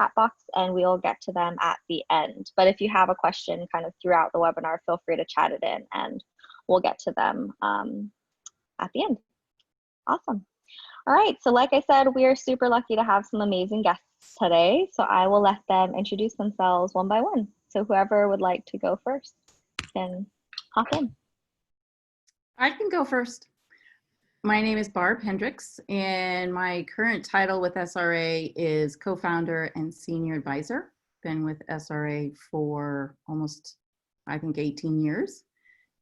chat box and we'll get to them at the end. But if you have a question kind of throughout the webinar, feel free to chat it in and we'll get to them at the end. Awesome. All right, so like I said, we are super lucky to have some amazing guests today. So I will let them introduce themselves one by one. So whoever would like to go first can hop in. I can go first. My name is Barb Hendricks, and my current title with SRA is co-founder and senior advisor. Been with SRA for almost, I think, 18 years.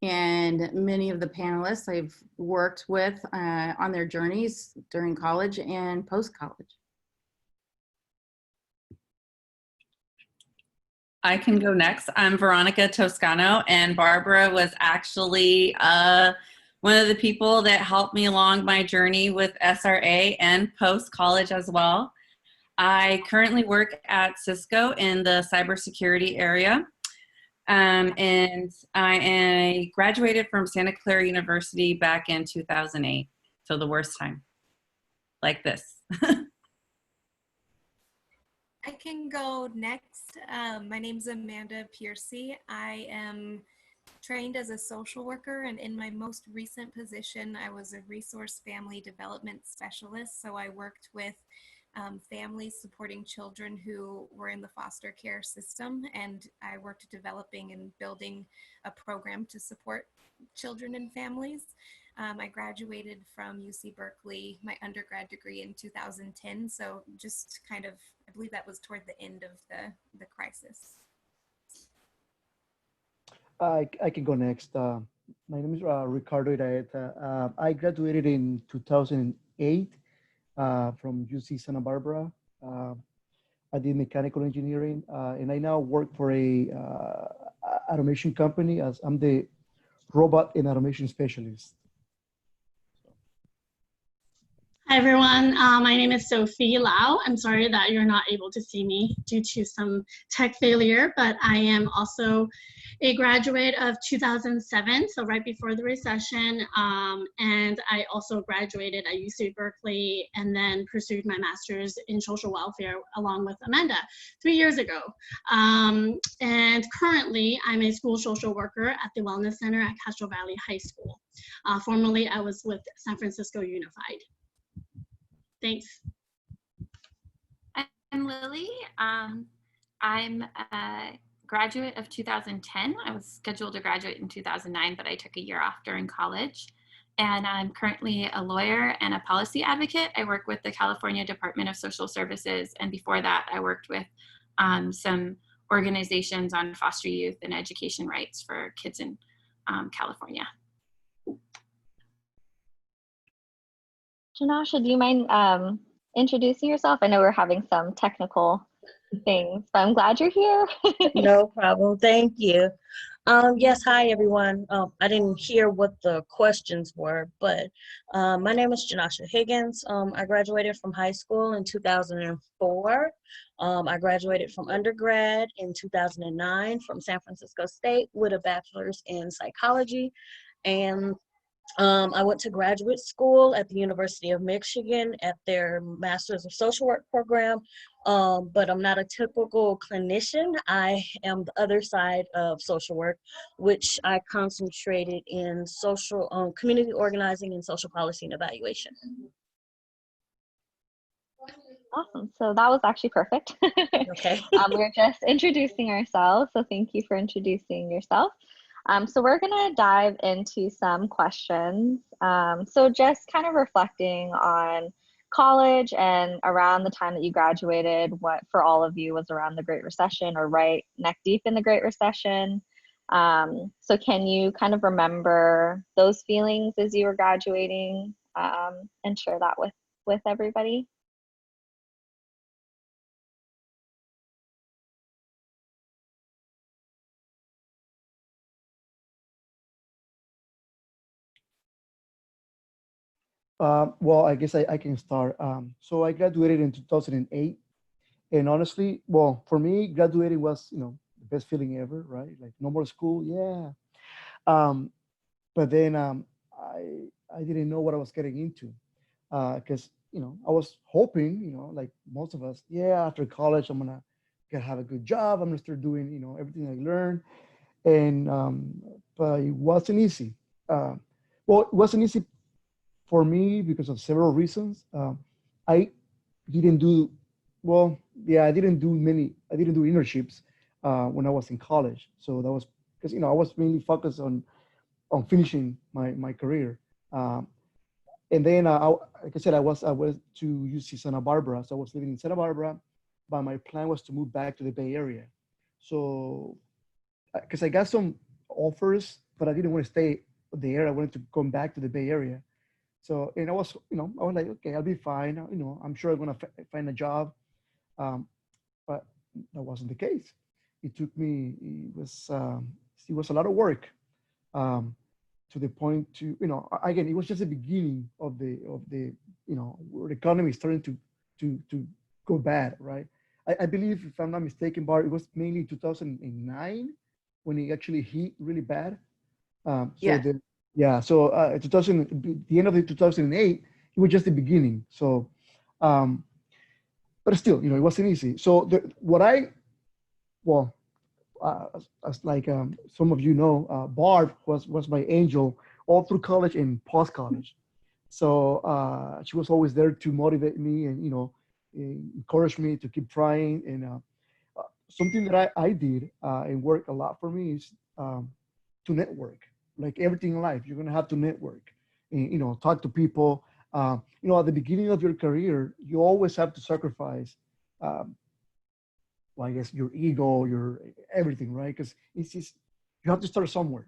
And many of the panelists I've worked with on their journeys during college and post-college. I can go next. I'm Veronica Toscano, and Barbara was actually one of the people that helped me along my journey with SRA and post-college as well. I currently work at Cisco in the cybersecurity area, and I graduated from Santa Clara University back in 2008, so the worst time, like this. I can go next. My name's Amanda Piercy. I am trained as a social worker, and in my most recent position, I was a resource family development specialist. So I worked with families supporting children who were in the foster care system, and I worked developing and building a program to support children and families. I graduated from UC Berkeley, my undergrad degree in 2010. So just kind of, I believe that was toward the end of the crisis. I can go next. My name is Ricardo. I graduated in 2008 from UC Santa Barbara. I did mechanical engineering, and I now work for a automation company as I'm the robot and automation specialist. Hi everyone, my name is Sophie Lau. I'm sorry that you're not able to see me due to some tech failure, but I am also a graduate of 2007, so right before the recession, and I also graduated at UC Berkeley and then pursued my master's in social welfare along with Amanda 3 years ago. And currently, I'm a school social worker at the Wellness Center at Castro Valley High School. Formerly, I was with San Francisco Unified. Thanks. I'm Lily. I'm a graduate of 2010. I was scheduled to graduate in 2009, but I took a year off during college. And I'm currently a lawyer and a policy advocate. I work with the California Department of Social Services. And before that, I worked with some organizations on foster youth and education rights for kids in California. Janasha, do you mind introducing yourself? I know we're having some technical things, but I'm glad you're here. No problem. Thank you. Yes, hi everyone. I didn't hear what the questions were, but my name is Janasha Higgins. I graduated from high school in 2004. I graduated from undergrad in 2009 from San Francisco State with a bachelor's in psychology, and I went to graduate school at the University of Michigan at their Master's of Social Work program, but I'm not a typical clinician. I am the other side of social work, which I concentrated in social community organizing and social policy and evaluation. Awesome. So that was actually perfect. Okay. We're just introducing ourselves, so thank you for introducing yourself. So we're going to dive into some questions. So just kind of reflecting on college and around the time that you graduated, what for all of you was around the Great Recession or right neck deep in the Great Recession. So can you kind of remember those feelings as you were graduating and share that with everybody? Well, I guess I can start. So I graduated in 2008, and honestly, well, for me, graduating was, the best feeling ever, right? Like no more school, yeah. But then I didn't know what I was getting into, because I was hoping, like most of us, yeah, after college, I'm gonna have a good job. I'm gonna start doing, everything I learned. And but it wasn't easy. Uh, well, it wasn't easy for me because of several reasons. I didn't do well. Yeah, I didn't do internships when I was in college. So that was because I was mainly focused on finishing my career. Um, and then, like I said, I was to UC Santa Barbara, so I was living in Santa Barbara, but my plan was to move back to the Bay Area. So, because I got some offers, but I didn't want to stay there. I wanted to come back to the Bay Area. So, and I was like, okay, I'll be fine. I'm sure I'm gonna find a job. Um, but that wasn't the case. It took me. It was a lot of work. Um, to the point to again, it was just the beginning of the where the economy is starting to go bad, right? I believe, if I'm not mistaken, Bar, it was mainly 2009 when it actually hit really bad. So Yeah. the yeah, so 2000, the end of the 2008, it was just the beginning. So, um, but still, it wasn't easy. So what I well, as like some of Barb was my angel all through college and post college. So she was always there to motivate me and encourage me to keep trying. And something that I did and worked a lot for me is to network. Like everything in life, you're gonna have to network and talk to people. At the beginning of your career, you always have to sacrifice. Um, well, I guess your ego, your everything, right? Because it's just you have to start somewhere,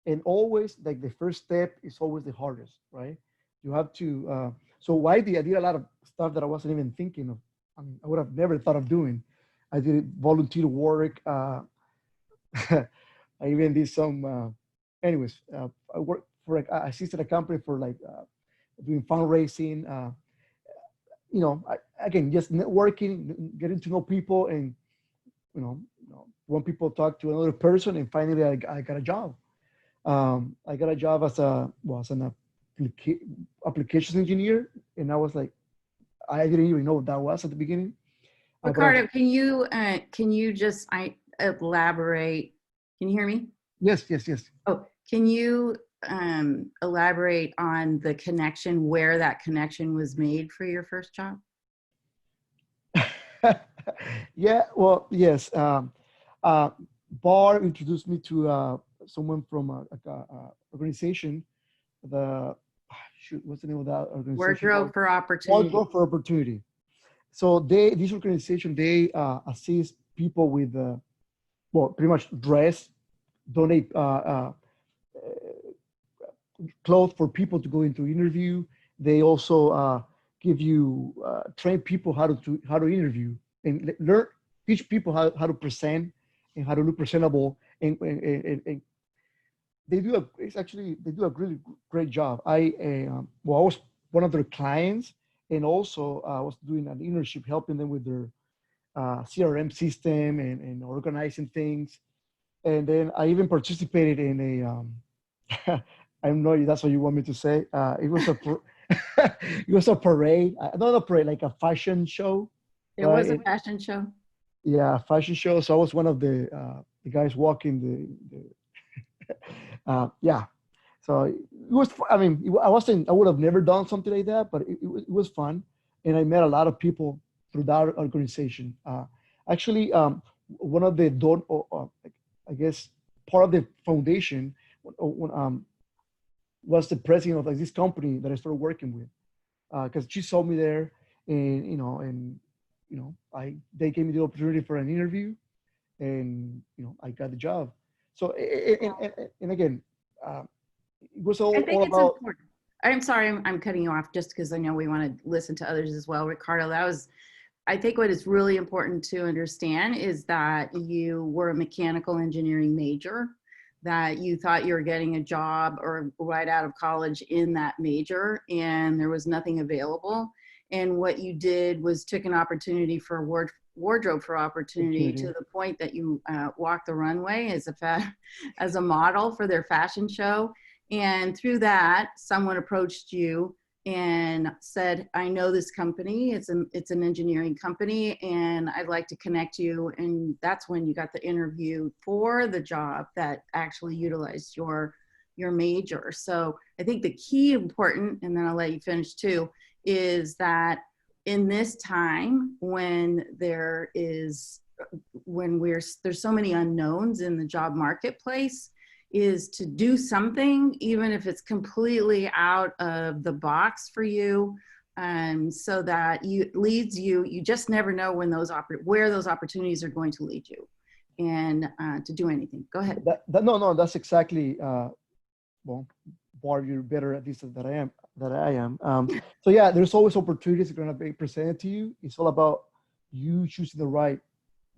and always like the first step is always the hardest, right? You have to. So why did I did a lot of stuff that I wasn't even thinking of. I mean, I would have never thought of doing. I did volunteer work. I even did some. Anyways, I worked for like I assisted a company for like doing fundraising. Again, just networking, getting to know people, and when people talk to another person, and finally I got a job. I got a job as an applications engineer, and I was like, I didn't even know what that was at the beginning. Ricardo, can you just elaborate? Can you hear me? Yes. Oh, can you elaborate on the connection, where that connection was made for your first job? Yeah, well, yes. Barb introduced me to someone from a organization. What's the name of that organization? Wardrobe for Opportunity. Wardrobe for Opportunity. So this organization, they assist people with, pretty much donate clothes for people to go into interview. They also train people how to interview and teach people how to present and how to look presentable. And they do a really great job. I was one of their clients, and also I was doing an internship helping them with their CRM system and organizing things. And then I even participated in a I don't know if that's what you want me to say. It was it was a parade, not a parade, like a fashion show. It was a fashion show. Yeah, fashion show. So I was one of the guys walking yeah. So it was. I mean, I wasn't. I would have never done something like that, but it was fun, and I met a lot of people through that organization. Actually, one of the I guess part of the foundation was the president of like, this company that I started working with, because she saw me there, and they gave me the opportunity for an interview, and I got the job. So and again, it was all about. Important. I'm sorry, I'm cutting you off just because I know we want to listen to others as well. Ricardo, I think what is really important to understand is that you were a mechanical engineering major, that you thought you were getting a job or right out of college in that major, and there was nothing available. And what you did was took an opportunity for wardrobe for opportunity to the point that you walked the runway as a model for their fashion show. And through that, someone approached you and said, I know this company, it's an engineering company, and I'd like to connect you. And that's when you got the interview for the job that actually utilized your major. So I think the key important, and then I'll let you finish too, is that in this time when there's so many unknowns in the job marketplace, is to do something, even if it's completely out of the box for you, so that you just never know when where those opportunities are going to lead you, and to do anything. Go ahead. No, that's exactly, well, Barb, you're better at this than I am. So yeah, there's always opportunities that are going to be presented to you. It's all about you choosing the right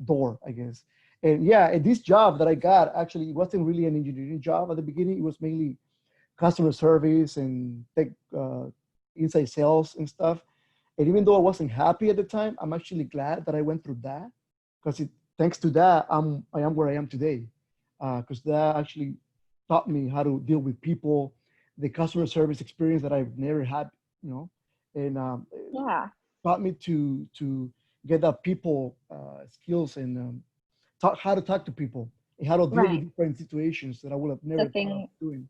door, I guess. And yeah, and this job that I got, actually, it wasn't really an engineering job at the beginning. It was mainly customer service and tech, inside sales and stuff. And even though I wasn't happy at the time, I'm actually glad that I went through that, because thanks to that, I am where I am today. Because that actually taught me how to deal with people, the customer service experience that I've never had, and taught me to get that people thskills and how to talk to people and how to deal with different situations that I would have never thought of doing.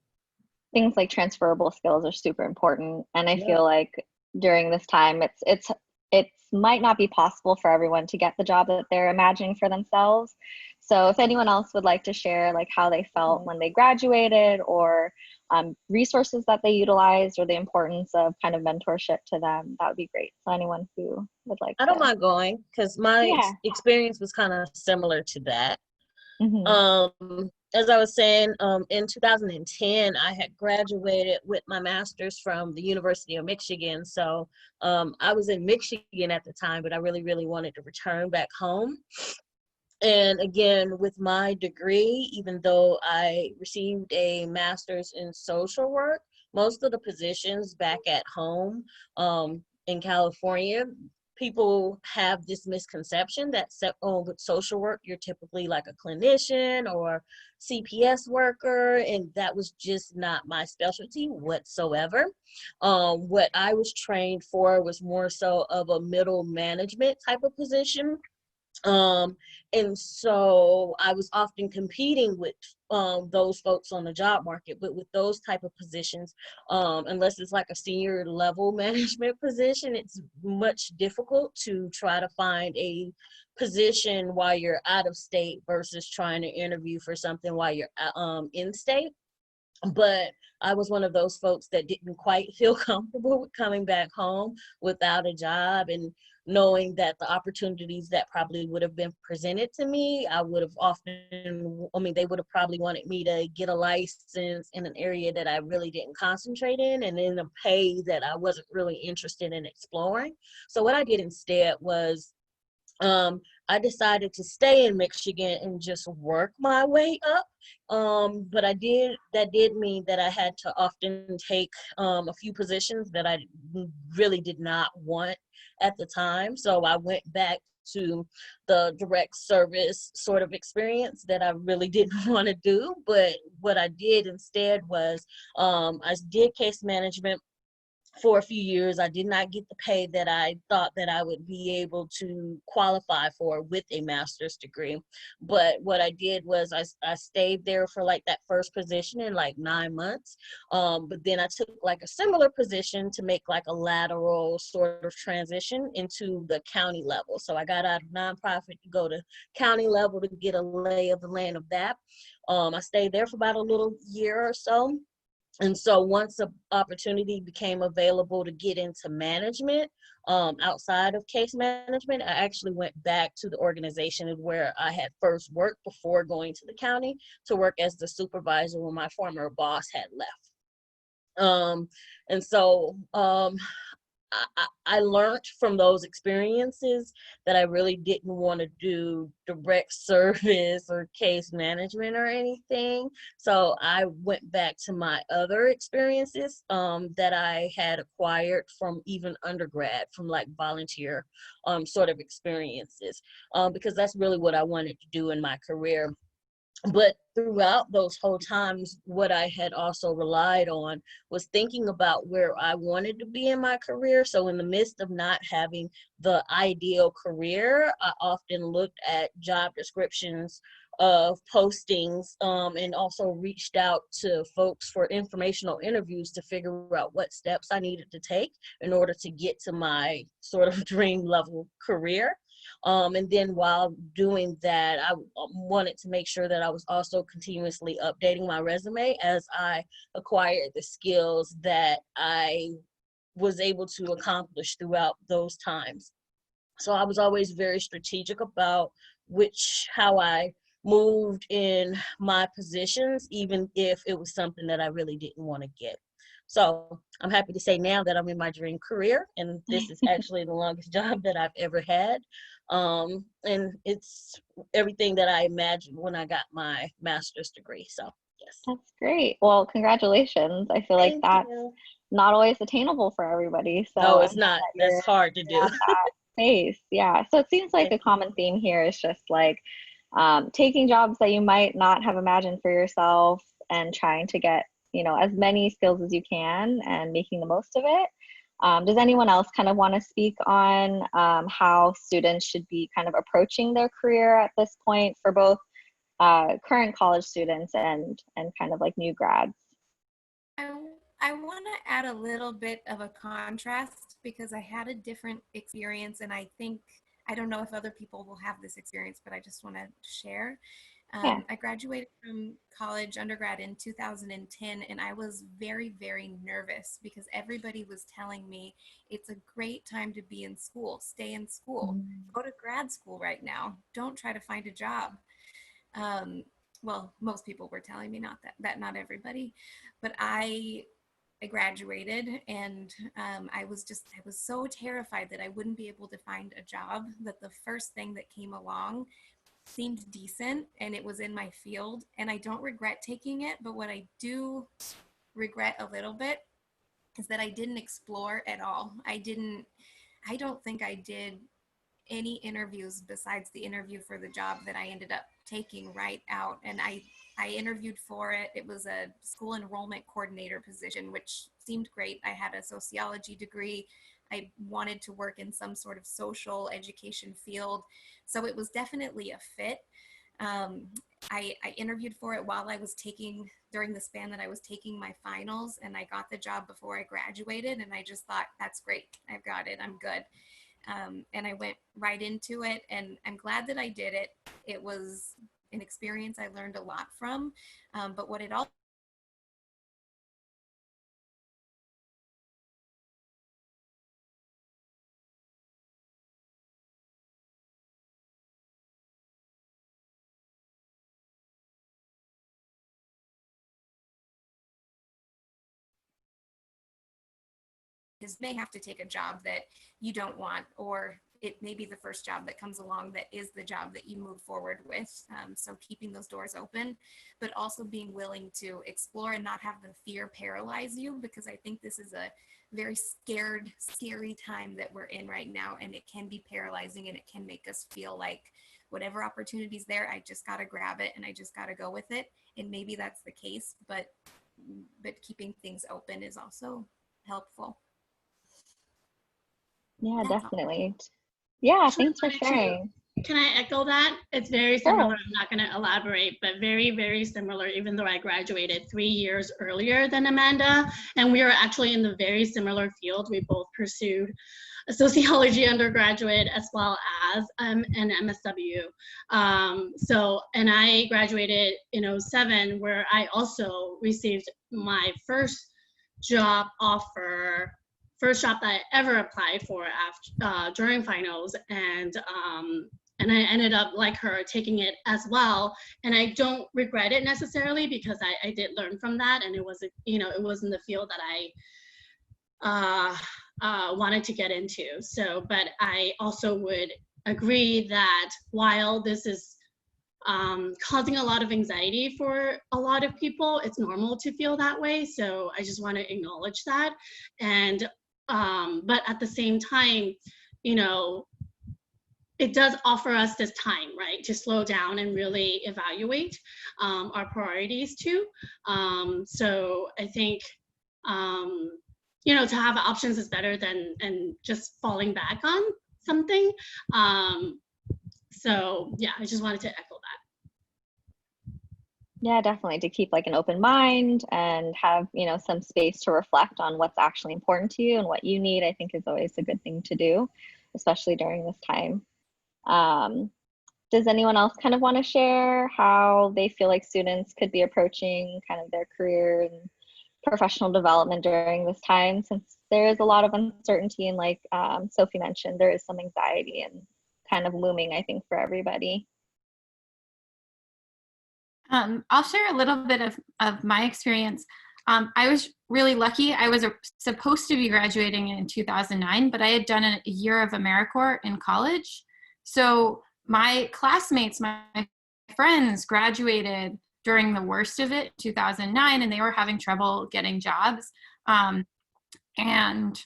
Things like transferable skills are super important, and I feel like during this time, it might not be possible for everyone to get the job that they're imagining for themselves. So if anyone else would like to share like how they felt when they graduated, or resources that they utilized, or the importance of kind of mentorship to them, that would be great. So anyone who would like I don't mind going, because my experience was kind of similar to that. As I was saying, in 2010, I had graduated with my master's from the University of Michigan. So I was in Michigan at the time, but I really, really wanted to return back home. And again, with my degree, even though I received a master's in social work, most of the positions back at home in California, people have this misconception that with social work, you're typically like a clinician or CPS worker, and that was just not my specialty whatsoever. What I was trained for was more so of a middle management type of position. And so I was often competing with those folks on the job market, but with those type of positions, unless it's like a senior level management position, it's much difficult to try to find a position while you're out of state versus trying to interview for something while you're in state. But I was one of those folks that didn't quite feel comfortable with coming back home without a job, and knowing that the opportunities that probably would have been presented to me, they would have probably wanted me to get a license in an area that I really didn't concentrate in, and in a pay that I wasn't really interested in exploring. So what I did instead was I decided to stay in Michigan and just work my way up. But that did mean that I had to often take a few positions that I really did not want at the time. So I went back to the direct service sort of experience that I really didn't want to do. But what I did instead was I did case management for a few years. I did not get the pay that I thought that I would be able to qualify for with a master's degree. But what I did was I stayed there for like that first position in like 9 months. But then I took like a similar position to make like a lateral sort of transition into the county level. So I got out of nonprofit to go to county level to get a lay of the land of that. I stayed there for about a little year or so. And so once the opportunity became available to get into management outside of case management, I actually went back to the organization where I had first worked before going to the county to work as the supervisor when my former boss had left. And so I learned from those experiences that I really didn't want to do direct service or case management or anything. So I went back to my other experiences that I had acquired from even undergrad, from like volunteer sort of experiences, because that's really what I wanted to do in my career. But throughout those whole times, what I had also relied on was thinking about where I wanted to be in my career. So in the midst of not having the ideal career, I often looked at job descriptions of postings, and also reached out to folks for informational interviews to figure out what steps I needed to take in order to get to my sort of dream level career. And then while doing that, I wanted to make sure that I was also continuously updating my resume as I acquired the skills that I was able to accomplish throughout those times. So I was always very strategic about how I moved in my positions, even if it was something that I really didn't want to get. So I'm happy to say now that I'm in my dream career, and this is actually the longest job that I've ever had. And it's everything that I imagined when I got my master's degree. So yes. That's great. Well, congratulations. I feel like Thank that's you. not always attainable for everybody. So No, I'm it's glad not. that you're That's hard to do. at that space. Yeah. So it seems like Thank a common theme here is just like taking jobs that you might not have imagined for yourself and trying to get, as many skills as you can and making the most of it. Does anyone else kind of want to speak on how students should be kind of approaching their career at this point for both current college students and kind of like new grads? I want to add a little bit of a contrast because I had a different experience, and I don't know if other people will have this experience, but I just want to share. Yeah. I graduated from college undergrad in 2010, and I was very, very nervous because everybody was telling me it's a great time to be in school, stay in school, go to grad school right now, don't try to find a job. Well, most people were telling me that not everybody, but I graduated, and I was so terrified that I wouldn't be able to find a job that the first thing that came along seemed decent and it was in my field, and I don't regret taking it. But what I do regret a little bit is that I didn't explore at all. I don't think I did any interviews besides the interview for the job that I ended up taking right out. And I interviewed for it. It was a school enrollment coordinator position, which seemed great. I had a sociology degree. I wanted to work in some sort of social education field. So it was definitely a fit. I interviewed for it during the span that I was taking my finals, and I got the job before I graduated. And I just thought, that's great. I've got it. I'm good. And I went right into it, and I'm glad that I did it. It was an experience I learned a lot from, but what it all is may have to take a job that you don't want, or it may be the first job that comes along that is the job that you move forward with. So keeping those doors open, but also being willing to explore and not have the fear paralyze you, because I think this is a very scary time that we're in right now, and it can be paralyzing, and it can make us feel like whatever opportunity's there, I just got to grab it and I just got to go with it. And maybe that's the case, but keeping things open is also helpful. Yeah, That's definitely. Yeah, Sure, thanks for wanted to- sharing. Can I echo that? It's very Sure. similar. I'm not going to elaborate, but very, very similar, even though I graduated 3 years earlier than Amanda. And we are actually in the very similar field. We both pursued a sociology undergraduate as well as an MSW. And I graduated in 2007, where I also received my first job offer, first job that I ever applied for during finals, and I ended up, like her, taking it as well. And I don't regret it necessarily, because I did learn from that, and it was it was in the field that I wanted to get into. So, but I also would agree that while this is causing a lot of anxiety for a lot of people, it's normal to feel that way. So I just want to acknowledge that. And but at the same time, it does offer us this time, right, to slow down and really evaluate our priorities too. So I think, you know, to have options is better than just falling back on something. So yeah, I just wanted to echo that. Yeah, definitely, to keep like an open mind and have, you know, some space to reflect on what's actually important to you and what you need, I think is always a good thing to do, especially during this time. Does anyone else kind of want to share how they feel like students could be approaching kind of their career and professional development during this time, since there is a lot of uncertainty and like Sophie mentioned, there is some anxiety and kind of looming, I think, for everybody. I'll share a little bit of my experience. I was really lucky. I was supposed to be graduating in 2009, but I had done a year of AmeriCorps in college. So my classmates, my friends graduated during the worst of it, 2009, and they were having trouble getting jobs. And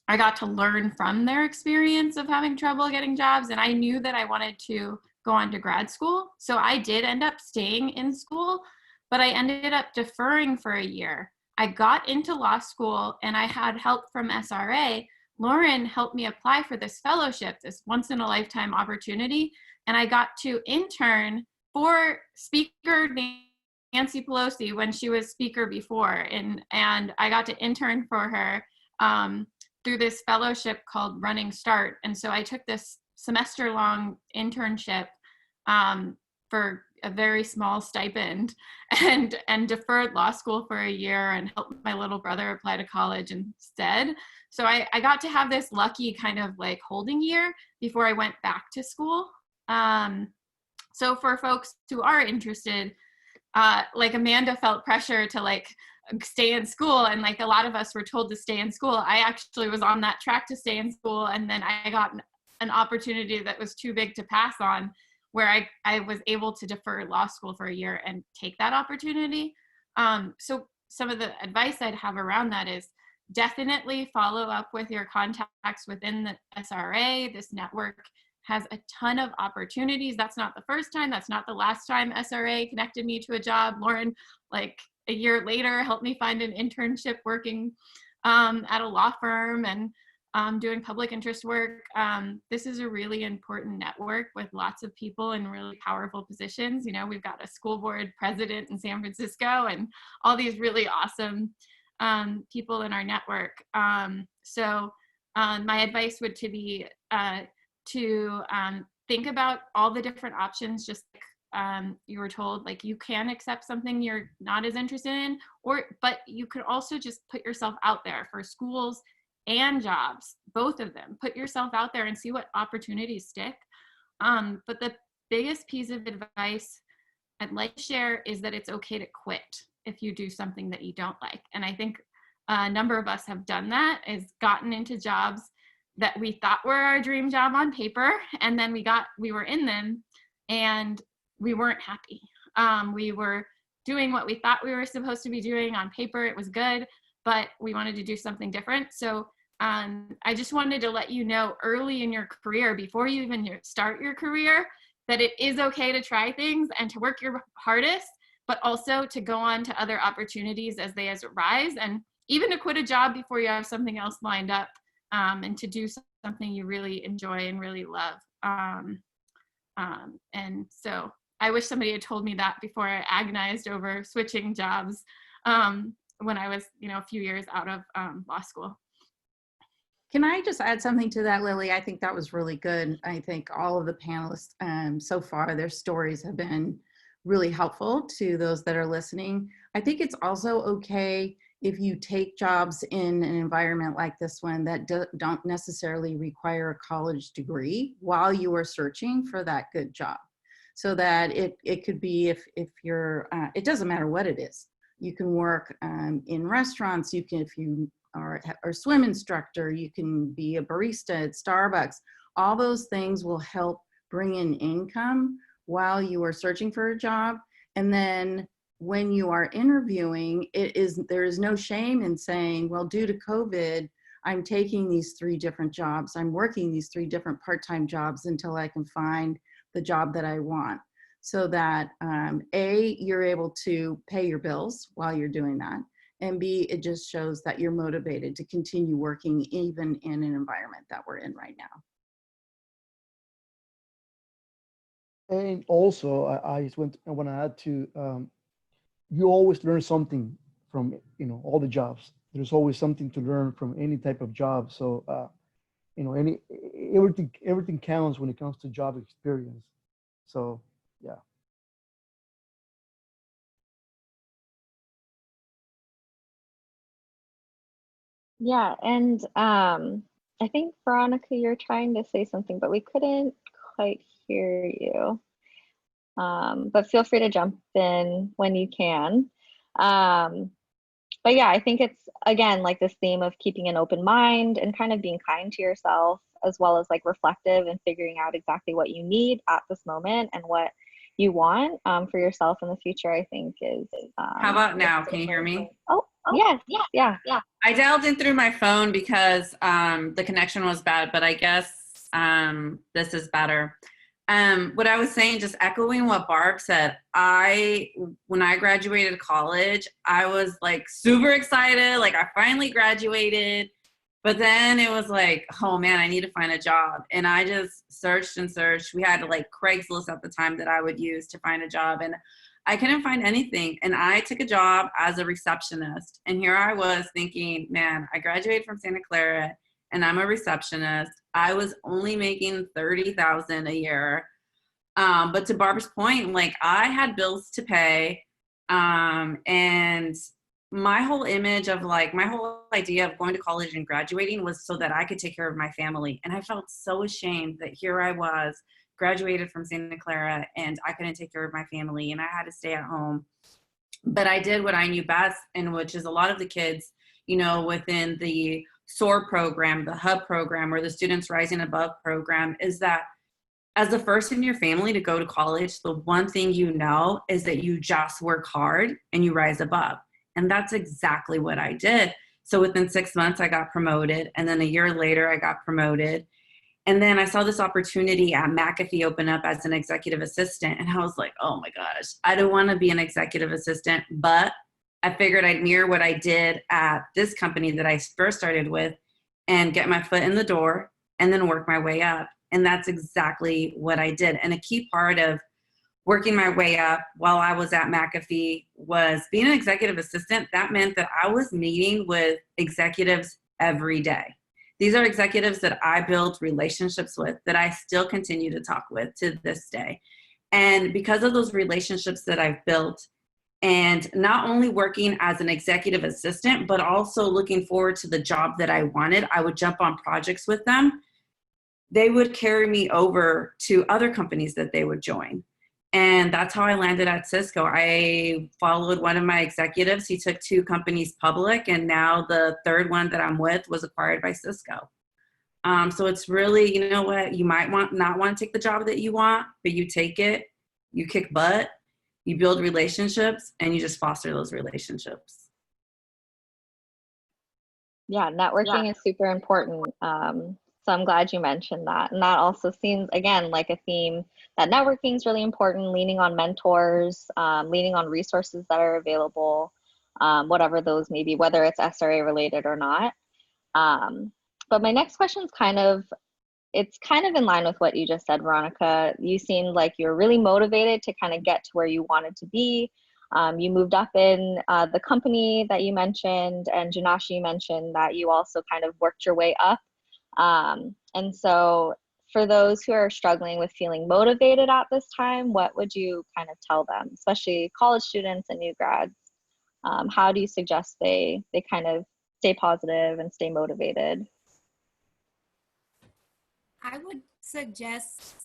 I got to learn from their experience of having trouble getting jobs. And I knew that I wanted to go on to grad school. So I did end up staying in school, but I ended up deferring for a year. I got into law school and I had help from SRA. Lauren helped me apply for this fellowship, this once in a lifetime opportunity. And I got to intern for Speaker Nancy Pelosi when she was speaker before. And I got to intern for her through this fellowship called Running Start. And so I took this semester-long internship for a very small stipend and deferred law school for a year and helped my little brother apply to college instead. So I got to have this lucky kind of like holding year before I went back to school. So for folks who are interested, like Amanda felt pressure to like stay in school, and like a lot of us were told to stay in school. I actually was on that track to stay in school, and then I got an opportunity that was too big to pass on, where I was able to defer law school for a year and take that opportunity. So some of the advice I'd have around that is definitely follow up with your contacts within the SRA. This network has a ton of opportunities. That's not the first time, that's not the last time SRA connected me to a job. Lauren, like a year later, helped me find an internship working at a law firm and doing public interest work. This is a really important network with lots of people in really powerful positions. You know, we've got a school board president in San Francisco and all these really awesome people in our network. So my advice would be to think about all the different options, just like you were told, like you can accept something you're not as interested in, but you could also just put yourself out there for schools and jobs, both of them. Put yourself out there and see what opportunities stick. But the biggest piece of advice I'd like to share is that it's okay to quit if you do something that you don't like. And I think a number of us have done that, is gotten into jobs that we thought were our dream job on paper, and then we were in them and we weren't happy. We were doing what we thought we were supposed to be doing on paper. It was good, but we wanted to do something different. So I just wanted to let you know early in your career, before you even start your career, that it is okay to try things and to work your hardest, but also to go on to other opportunities as they arise, and even to quit a job before you have something else lined up, and to do something you really enjoy and really love. And so I wish somebody had told me that before I agonized over switching jobs when I was, a few years out of law school. Can I just add something to that, Lily? I think that was really good. I think all of the panelists so far, their stories have been really helpful to those that are listening. I think it's also okay if you take jobs in an environment like this one that don't necessarily require a college degree while you are searching for that good job. So that it could be if you're, it doesn't matter what it is. You can work in restaurants, you can, if you are a swim instructor, you can be a barista at Starbucks. All those things will help bring in income while you are searching for a job. And then when you are interviewing, there is no shame in saying, well, due to COVID, I'm taking these 3 different jobs. I'm working these 3 different part-time jobs until I can find the job that I want. So that A, you're able to pay your bills while you're doing that. And B, it just shows that you're motivated to continue working even in an environment that we're in right now. And also, I want to add to, you always learn something from, all the jobs. There's always something to learn from any type of job. So, everything counts when it comes to job experience. So, yeah. Yeah, and I think Veronica, you're trying to say something, but we couldn't quite hear you. But feel free to jump in when you can. But yeah, I think it's, again, like this theme of keeping an open mind and kind of being kind to yourself, as well as like reflective and figuring out exactly what you need at this moment and what you want for yourself in the future, I think is. How about now? Can you hear me? Oh, yes, yeah. I dialed in through my phone because the connection was bad, but I guess this is better. What I was saying, just echoing what Barb said, when I graduated college, I was like super excited, like I finally graduated, but then it was like, oh man, I need to find a job. And I just searched and searched. We had like Craigslist at the time that I would use to find a job, and I couldn't find anything. And I took a job as a receptionist. And here I was thinking, man, I graduated from Santa Clara and I'm a receptionist. I was only making $30,000 a year. But to Barb's point, like I had bills to pay. And my whole image of like, my whole idea of going to college and graduating was so that I could take care of my family. And I felt so ashamed that here I was, graduated from Santa Clara, and I couldn't take care of my family and I had to stay at home. But I did what I knew best, and which is a lot of the kids, within the SOAR program, the Hub program, or the Students Rising Above program, is that as the first in your family to go to college, the one thing you know is that you just work hard and you rise above. And that's exactly what I did. So within 6 months, I got promoted. And then a year later, I got promoted. And then I saw this opportunity at McAfee open up as an executive assistant. And I was like, oh my gosh, I don't want to be an executive assistant, but I figured I'd mirror what I did at this company that I first started with and get my foot in the door and then work my way up. And that's exactly what I did. And a key part of working my way up while I was at McAfee was being an executive assistant. That meant that I was meeting with executives every day. These are executives that I built relationships with, that I still continue to talk with to this day. And because of those relationships that I've built, and not only working as an executive assistant, but also looking forward to the job that I wanted, I would jump on projects with them. They would carry me over to other companies that they would join. And that's how I landed at Cisco. I followed one of my executives. He took 2 companies public, and now the third one that I'm with was acquired by Cisco. So it's really, you know what, you might not want to take the job that you want, but you take it, you kick butt, you build relationships, and you just foster those relationships. Yeah, networking is super important. So I'm glad you mentioned that. And that also seems, again, like a theme that networking is really important, leaning on mentors, leaning on resources that are available, whatever those may be, whether it's SRA related or not. But my next question is it's kind of in line with what you just said, Veronica. You seemed like you're really motivated to kind of get to where you wanted to be. You moved up in the company that you mentioned, and Janasha, you mentioned that you also kind of worked your way up. And so for those who are struggling with feeling motivated at this time, what would you kind of tell them, especially college students and new grads? How do you suggest they kind of stay positive and stay motivated? I would suggest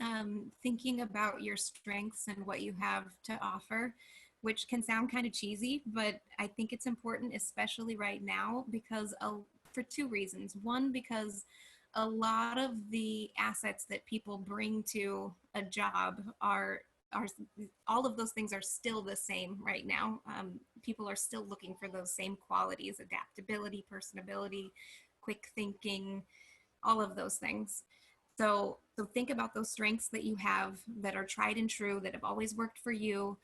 thinking about your strengths and what you have to offer, which can sound kind of cheesy, but I think it's important, especially right now, because for 2 reasons. One, because a lot of the assets that people bring to a job are all of those things are still the same right now. People are still looking for those same qualities: adaptability, personability, quick thinking, all of those things. So think about those strengths that you have that are tried and true, that have always worked for you,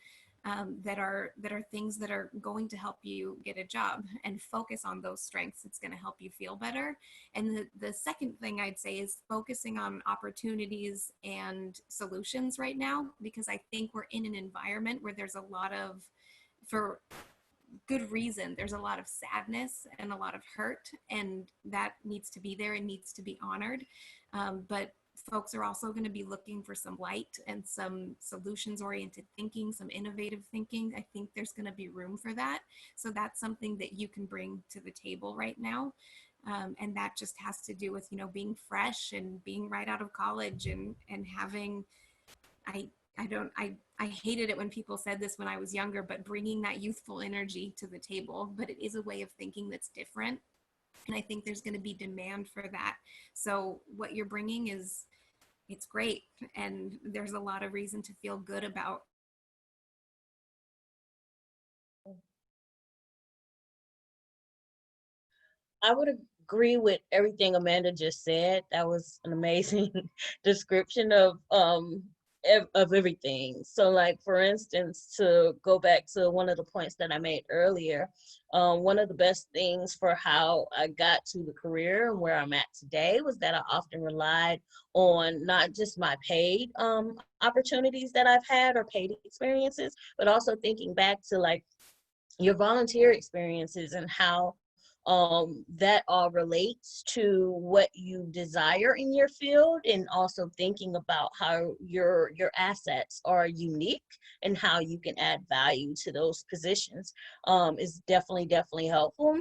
that are things that are going to help you get a job, and focus on those strengths. It's going to help you feel better. And the second thing I'd say is focusing on opportunities and solutions right now, because I think we're in an environment where there's a lot of, for good reason, there's a lot of sadness and a lot of hurt, and that needs to be there and needs to be honored. But folks are also going to be looking for some light and some solutions oriented thinking, some innovative thinking. I think there's going to be room for that. So that's something that you can bring to the table right now. And that just has to do with, you know, being fresh and being right out of college and having, I hated it when people said this when I was younger, but bringing that youthful energy to the table. But it is a way of thinking that's different. And I think there's going to be demand for that. So what you're bringing is, it's great. And there's a lot of reason to feel good about. I would agree with everything Amanda just said. That was an amazing description of everything. So like, for instance, to go back to one of the points that I made earlier, one of the best things for how I got to the career and where I'm at today was that I often relied on not just my paid opportunities that I've had or paid experiences, but also thinking back to like your volunteer experiences and how that all relates to what you desire in your field, and also thinking about how your assets are unique and how you can add value to those positions is definitely helpful.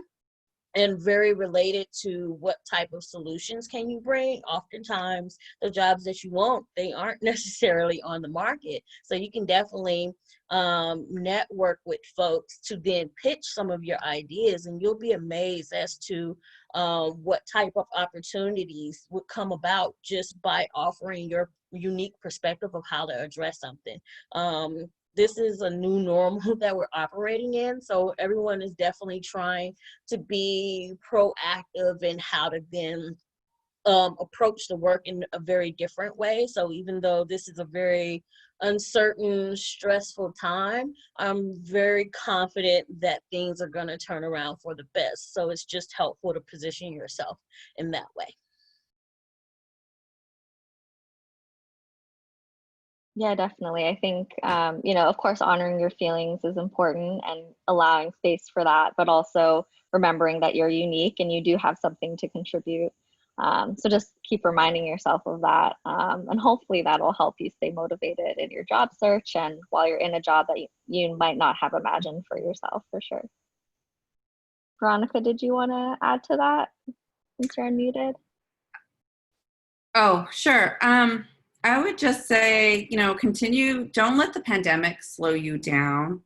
And very related to what type of solutions can you bring. Oftentimes the jobs that you want, they aren't necessarily on the market. So you can definitely network with folks to then pitch some of your ideas, and you'll be amazed as to what type of opportunities would come about just by offering your unique perspective of how to address something. This is a new normal that we're operating in. So everyone is definitely trying to be proactive in how to then approach the work in a very different way. So even though this is a very uncertain, stressful time, I'm very confident that things are going to turn around for the best. So it's just helpful to position yourself in that way. Yeah, definitely. I think, you know, of course, honoring your feelings is important and allowing space for that, but also remembering that you're unique and you do have something to contribute. So just keep reminding yourself of that. And hopefully that'll help you stay motivated in your job search and while you're in a job that you might not have imagined for yourself, for sure. Veronica, did you want to add to that since you're unmuted? Oh, sure. I would just say, you know, don't let the pandemic slow you down.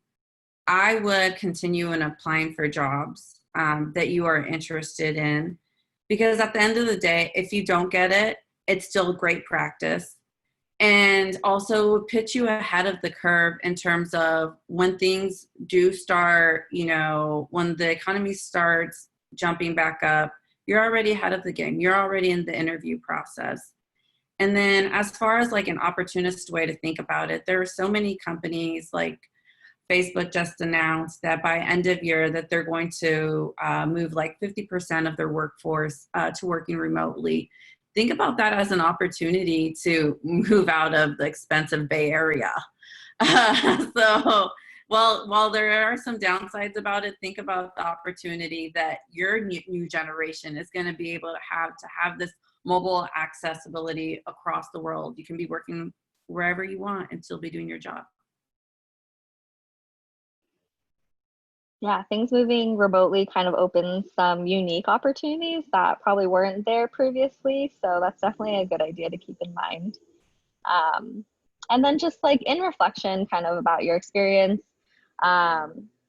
I would continue in applying for jobs that you are interested in, because at the end of the day, if you don't get it, it's still great practice. And also pitch you ahead of the curve in terms of when things do start, you know, when the economy starts jumping back up, you're already ahead of the game. You're already in the interview process. And then as far as like an opportunist way to think about it, there are so many companies, like Facebook just announced that by end of year that they're going to move like 50% of their workforce to working remotely. Think about that as an opportunity to move out of the expensive Bay Area. So while there are some downsides about it, think about the opportunity that your new generation is going to be able to have this mobile accessibility across the world. You can be working wherever you want and still be doing your job. Yeah, things moving remotely kind of opens some unique opportunities that probably weren't there previously. So that's definitely a good idea to keep in mind. And then just like in reflection kind of about your experience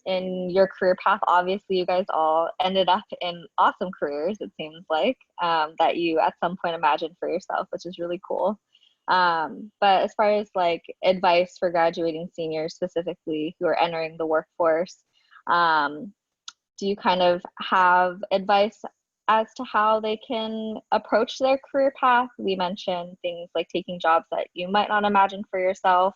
in your career path, obviously you guys all ended up in awesome careers, it seems like, that you at some point imagined for yourself, which is really cool. But as far as like advice for graduating seniors specifically who are entering the workforce, do you kind of have advice as to how they can approach their career path. We mentioned things like taking jobs that you might not imagine for yourself.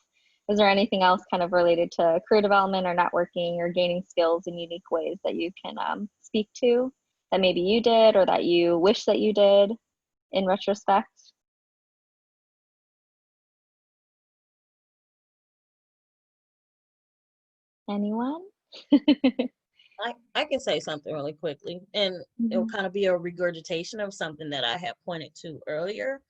Is there anything else kind of related to career development or networking or gaining skills in unique ways that you can speak to that maybe you did or that you wish that you did in retrospect? Anyone? I can say something really quickly, and it'll kind of be a regurgitation of something that I had pointed to earlier.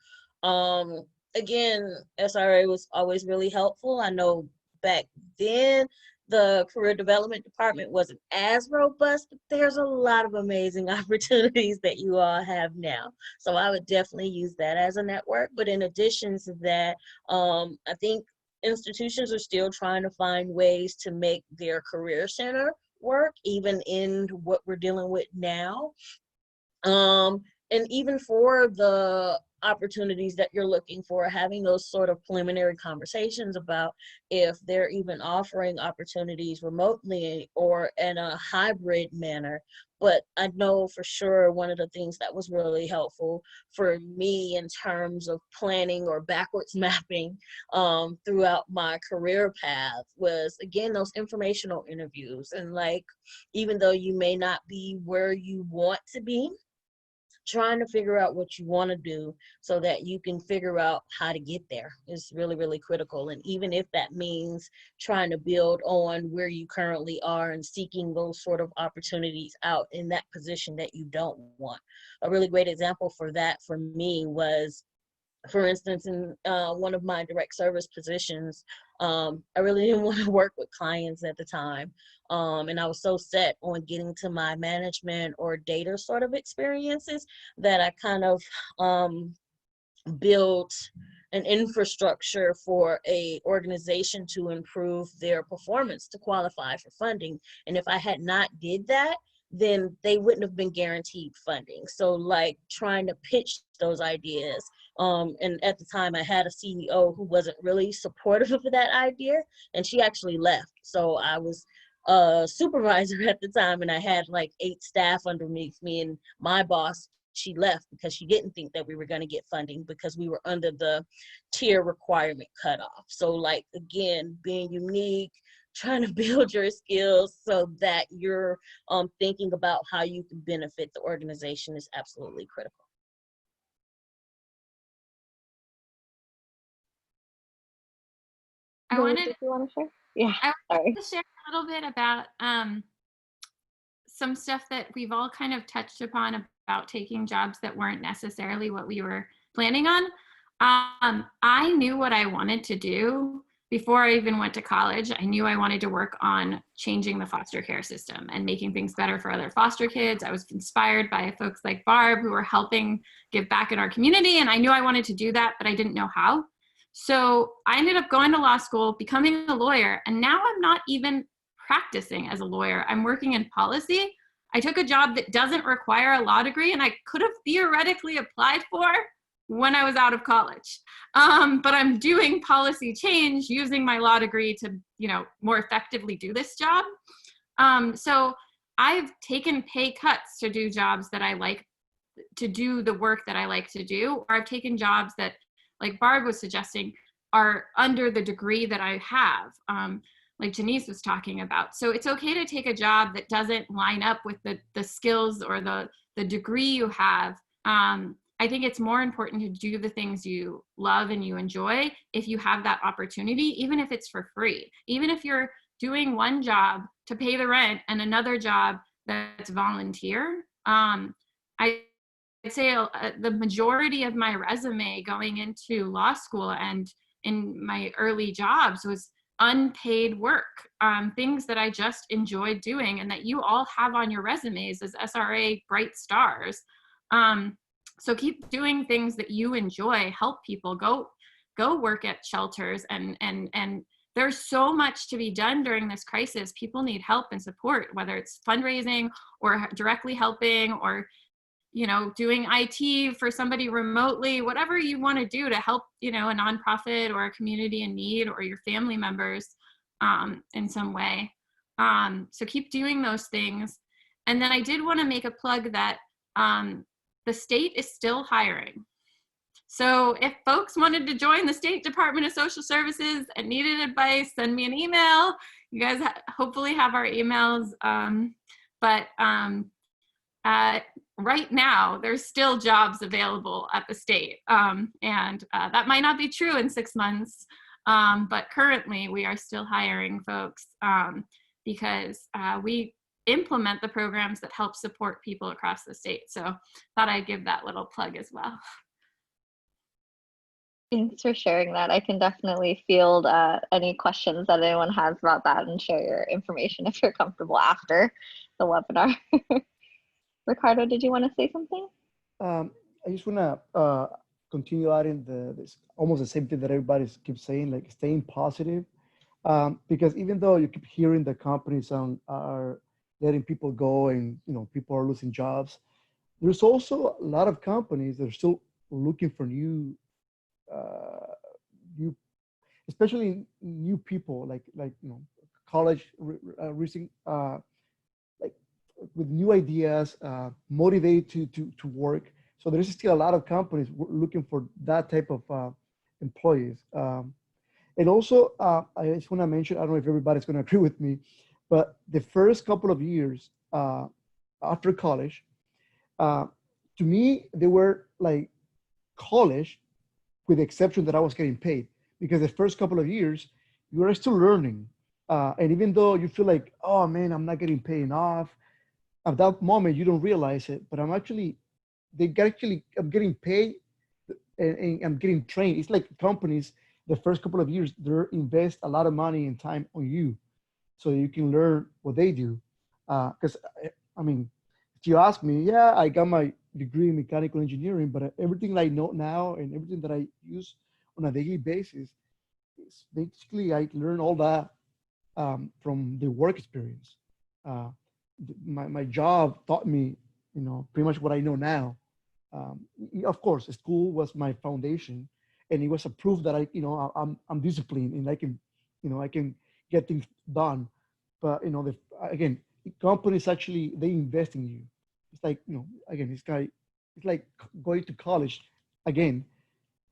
Again, SRA was always really helpful. I know back then the career development department wasn't as robust, but there's a lot of amazing opportunities that you all have now. So I would definitely use that as a network. But in addition to that, I think institutions are still trying to find ways to make their career center work, even in what we're dealing with now. And even for the opportunities that you're looking for, having those sort of preliminary conversations about if they're even offering opportunities remotely or in a hybrid manner. But I know for sure one of the things that was really helpful for me in terms of planning or backwards mapping throughout my career path was, again, those informational interviews. And like, even though you may not be where you want to be, trying to figure out what you want to do so that you can figure out how to get there is really, really critical. And even if that means trying to build on where you currently are and seeking those sort of opportunities out in that position that you don't want. A really great example for that for me was, for instance, in one of my direct service positions, I really didn't want to work with clients at the time. And I was so set on getting to my management or data sort of experiences that I kind of built an infrastructure for a organization to improve their performance to qualify for funding. And if I had not did that, then they wouldn't have been guaranteed funding. So like trying to pitch those ideas. And at the time I had a CEO who wasn't really supportive of that idea, and she actually left. So I was a supervisor at the time, and I had like 8 staff underneath me, and my boss, she left because she didn't think that we were going to get funding because we were under the tier requirement cutoff. So like, again, being unique, trying to build your skills so that you're thinking about how you can benefit the organization is absolutely critical. I wanted to share? Yeah, I sorry. wanted to share a little bit about some stuff that we've all kind of touched upon about taking jobs that weren't necessarily what we were planning on. I knew what I wanted to do before I even went to college. I knew I wanted to work on changing the foster care system and making things better for other foster kids. I was inspired by folks like Barb who were helping give back in our community, and I knew I wanted to do that, but I didn't know how. So I ended up going to law school, becoming a lawyer, and now I'm not even practicing as a lawyer. I'm working in policy. I took a job that doesn't require a law degree, and I could have theoretically applied for when I was out of college. But I'm doing policy change using my law degree to, more effectively do this job. So I've taken pay cuts to do jobs that I like, to do the work that I like to do, or I've taken jobs that, like Barb was suggesting, are under the degree that I have, like Janice was talking about. So it's okay to take a job that doesn't line up with the skills or the degree you have. I think it's more important to do the things you love and you enjoy if you have that opportunity, even if it's for free. Even if you're doing one job to pay the rent and another job that's volunteer. I'd say the majority of my resume going into law school and in my early jobs was unpaid work, things that I just enjoyed doing and that you all have on your resumes as SRA bright stars. So keep doing things that you enjoy, help people, go work at shelters, and there's so much to be done during this crisis. People need help and support, whether it's fundraising or directly helping or doing IT for somebody remotely, whatever you want to do to help, a nonprofit or a community in need or your family members in some way. So keep doing those things. And then I did want to make a plug that the state is still hiring. So if folks wanted to join the State Department of Social Services and needed advice, send me an email. You guys hopefully have our emails. Right now, there's still jobs available at the state. That might not be true in 6 months, but currently we are still hiring folks because we implement the programs that help support people across the state. So thought I'd give that little plug as well. Thanks for sharing that. I can definitely field any questions that anyone has about that and share your information if you're comfortable after the webinar. Ricardo, did you want to say something? I just want to continue adding this almost the same thing that everybody keeps saying, like staying positive. Because even though you keep hearing the companies are letting people go and people are losing jobs, there's also a lot of companies that are still looking for new, especially new people, like college recent, like with new ideas, motivated to work. So there's still a lot of companies looking for that type of employees. And also, I just want to mention, I don't know if everybody's going to agree with me, but the first couple of years after college, to me, they were like college, with the exception that I was getting paid, because the first couple of years, you are still learning. And even though you feel like, oh man, I'm not getting paid enough, at that moment, you don't realize it, but I'm getting paid and I'm getting trained. It's like companies, the first couple of years, they invest a lot of money and time on you so you can learn what they do. Because, I mean, if you ask me, yeah, I got my degree in mechanical engineering, but everything that I know now and everything that I use on a daily basis, is basically I learned all that from the work experience. My job taught me, pretty much what I know now. Of course, school was my foundation, and it was a proof that I'm disciplined and I can get things done. But again, companies actually, they invest in you. It's like again, it's like going to college again,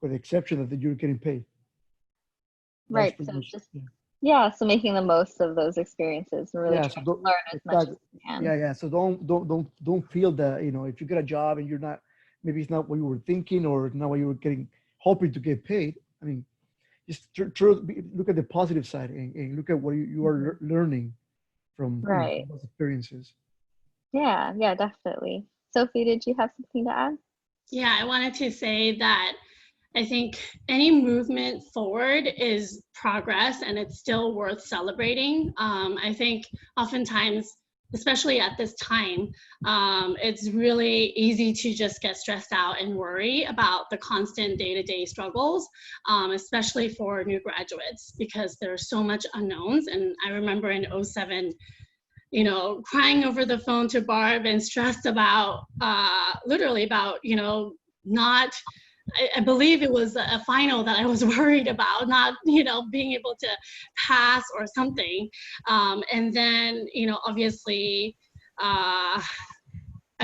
with the exception that you're getting paid. Right. So just so making the most of those experiences and really trying to learn as much as you can. Yeah. So don't feel that if you get a job and you're not, maybe it's not what you were thinking or not what you were hoping to get paid. I mean, just look at the positive side and look at what you are learning from those experiences. Yeah, definitely. Sophie, did you have something to add? Yeah, I wanted to say that I think any movement forward is progress and it's still worth celebrating. I think oftentimes, especially at this time, it's really easy to just get stressed out and worry about the constant day-to-day struggles, especially for new graduates, because there's so much unknowns. And I remember in 2007, crying over the phone to Barb and stressed about, literally about, I believe it was a final that I was worried about, not, being able to pass or something. And then, obviously, I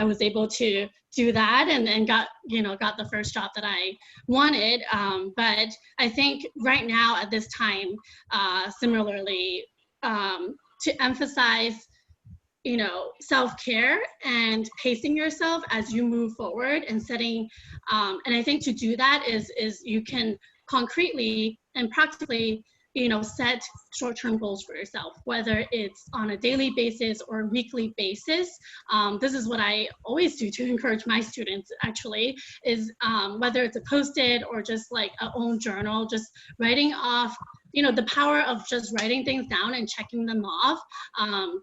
was able to do that and got the first job that I wanted. But I think right now at this time, similarly, to emphasize self-care and pacing yourself as you move forward and setting, and I think to do that is you can concretely and practically, set short-term goals for yourself, whether it's on a daily basis or weekly basis. This is what I always do to encourage my students, actually, is whether it's a Post-it or just like a own journal, just writing off, the power of just writing things down and checking them off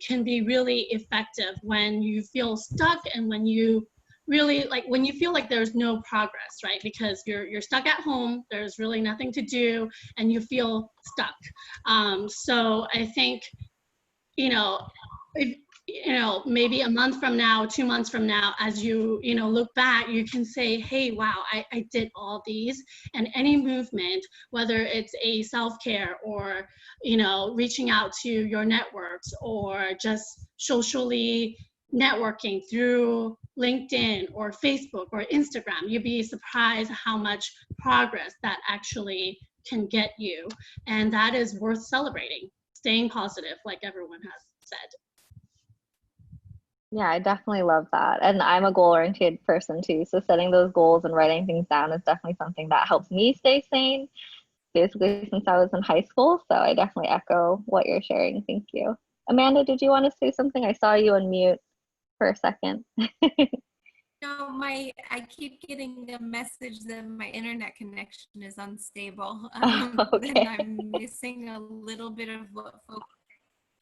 can be really effective when you feel stuck and when you really when you feel like there's no progress, right? Because you're stuck at home, there's really nothing to do, and you feel stuck. So I think, if, maybe a month from now, 2 months from now, as you, look back, you can say, hey, wow, I did all these. And any movement, whether it's a self-care or, reaching out to your networks or just socially networking through LinkedIn or Facebook or Instagram, you'd be surprised how much progress that actually can get you. And that is worth celebrating, staying positive, like everyone has said. Yeah, I definitely love that. And I'm a goal-oriented person too. So setting those goals and writing things down is definitely something that helps me stay sane, basically since I was in high school. So I definitely echo what you're sharing. Thank you. Amanda, did you want to say something? I saw you unmute for a second. No, I keep getting a message that my internet connection is unstable. Okay. And I'm missing a little bit of what folks.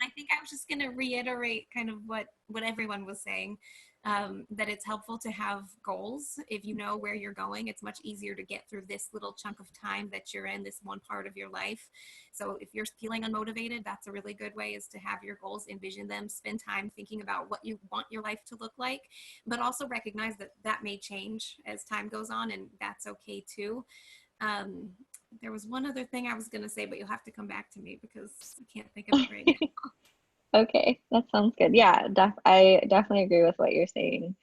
I think I was just going to reiterate kind of what everyone was saying, that it's helpful to have goals. If you know where you're going, it's much easier to get through this little chunk of time that you're in, this one part of your life. So if you're feeling unmotivated, that's a really good way, is to have your goals, envision them, spend time thinking about what you want your life to look like, but also recognize that that may change as time goes on, and that's okay too. There was one other thing I was going to say, but you'll have to come back to me because I can't think of it right now. Okay, that sounds good. Yeah, I definitely agree with what you're saying.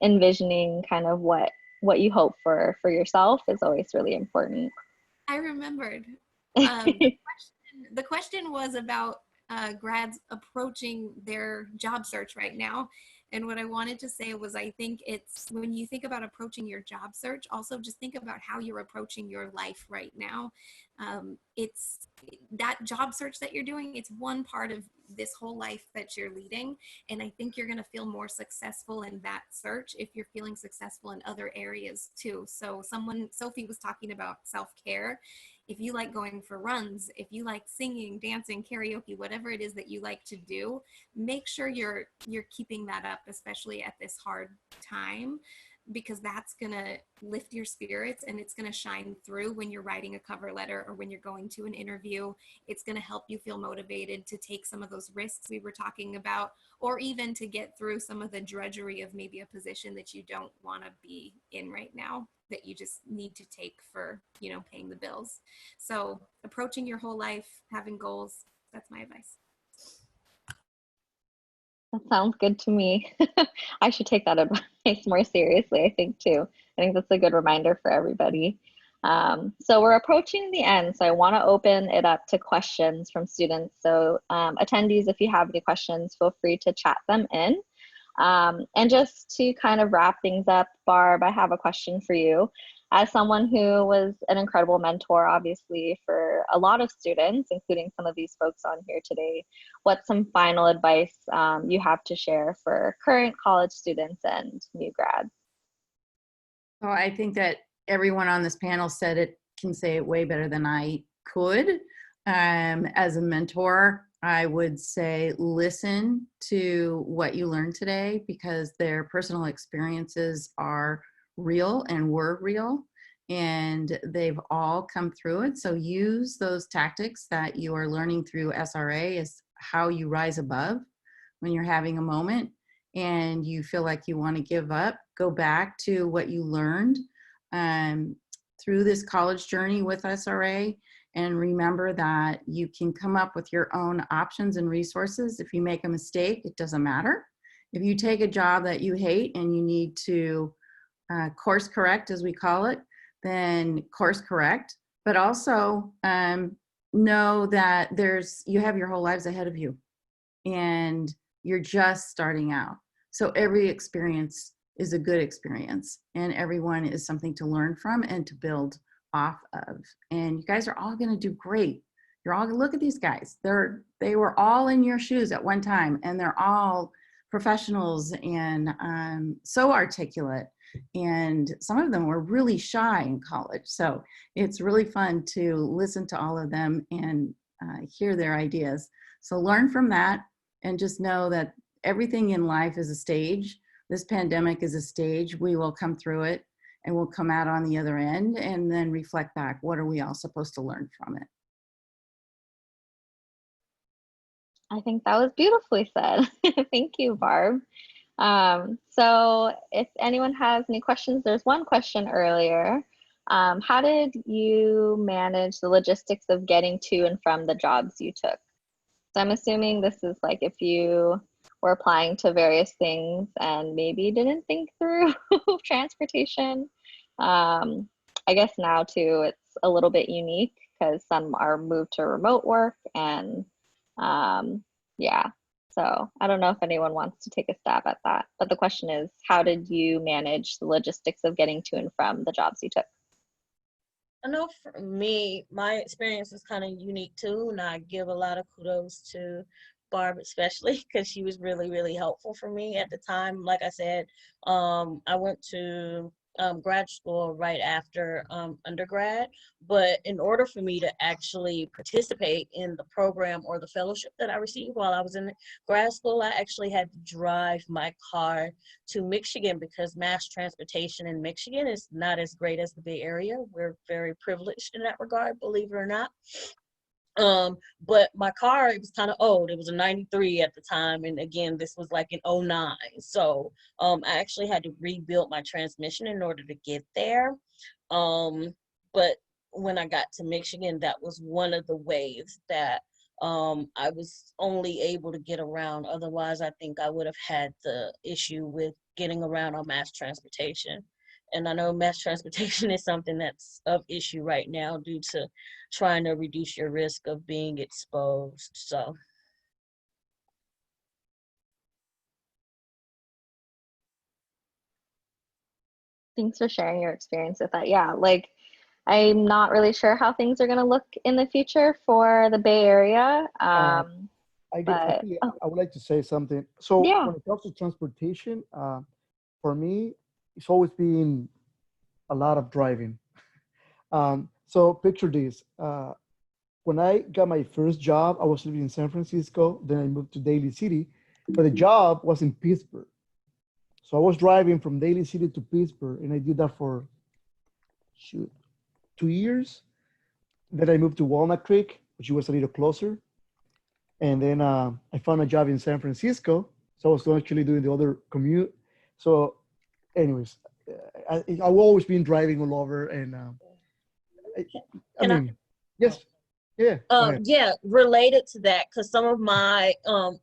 Envisioning kind of what you hope for yourself is always really important. I remembered. The question was about grads approaching their job search right now. And what I wanted to say was, I think it's, when you think about approaching your job search, also just think about how you're approaching your life right now. It's that job search that you're doing, it's one part of this whole life that you're leading. And I think you're going to feel more successful in that search if you're feeling successful in other areas too. So Sophie was talking about self-care. If you like going for runs, if you like singing, dancing, karaoke, whatever it is that you like to do, make sure you're keeping that up, especially at this hard time, because that's going to lift your spirits and it's going to shine through when you're writing a cover letter or when you're going to an interview. It's going to help you feel motivated to take some of those risks we were talking about, or even to get through some of the drudgery of maybe a position that you don't want to be in right now, that you just need to take for, paying the bills. So approaching your whole life, having goals, that's my advice. That sounds good to me. I should take that advice more seriously, I think, too. I think that's a good reminder for everybody. So we're approaching the end, so I want to open it up to questions from students. So attendees, if you have any questions, feel free to chat them in. And just to kind of wrap things up, Barb, I have a question for you. As someone who was an incredible mentor, obviously, for a lot of students, including some of these folks on here today, what's some final advice you have to share for current college students and new grads? Well, I think that everyone on this panel can say it way better than I could. As a mentor, I would say listen to what you learned today, because their personal experiences are real and were real, and they've all come through it. So use those tactics that you are learning through SRA as how you rise above when you're having a moment and you feel like you want to give up. Go back to what you learned through this college journey with SRA, and remember that you can come up with your own options and resources. If you make a mistake, it doesn't matter. If you take a job that you hate and you need to course correct, as we call it, then course correct. But also know that you have your whole lives ahead of you and you're just starting out. So every experience is a good experience, and everyone is something to learn from and to build off of. And you guys are all going to do great. You're all going to look at these guys. They were all in your shoes at one time, and they're all professionals and so articulate. And some of them were really shy in college. So it's really fun to listen to all of them and hear their ideas. So learn from that, and just know that everything in life is a stage. This pandemic is a stage. We will come through it, and we'll come out on the other end and then reflect back. What are we all supposed to learn from it? I think that was beautifully said. Thank you, Barb. So if anyone has any questions, there's one question earlier. How did you manage the logistics of getting to and from the jobs you took? So I'm assuming this is like if you were applying to various things and maybe didn't think through transportation. I guess now too, it's a little bit unique because some are moved to remote work and yeah. So I don't know if anyone wants to take a stab at that. But the question is, how did you manage the logistics of getting to and from the jobs you took? I know for me, my experience was kind of unique too, and I give a lot of kudos to Barb, especially because she was really, really helpful for me at the time. Like I said, I went to grad school right after undergrad, but in order for me to actually participate in the program or the fellowship that I received while I was in grad school, I actually had to drive my car to Michigan because mass transportation in Michigan is not as great as the Bay Area. We're very privileged in that regard, believe it or not. But my car, it was kind of old. It was a 93 at the time. And again, this was like in 09. So I actually had to rebuild my transmission in order to get there. But when I got to Michigan, that was one of the ways that I was only able to get around. Otherwise, I think I would have had the issue with getting around on mass transportation. And I know mass transportation is something that's of issue right now due to trying to reduce your risk of being exposed. So. Thanks for sharing your experience with that. Yeah, like I'm not really sure how things are going to look in the future for the Bay Area. I would like to say something. So Yeah. when it comes to transportation, for me, it's always been a lot of driving. So picture this. When I got my first job, I was living in San Francisco. Then I moved to Daly City, but the job was in Pittsburgh. So I was driving from Daly City to Pittsburgh, and I did that for 2 years. Then I moved to Walnut Creek, which was a little closer. And then I found a job in San Francisco. So I was actually doing the other commute. So anyways, I've always been driving all over. And I mean, yes. Yeah. Yeah, related to that, because some of my,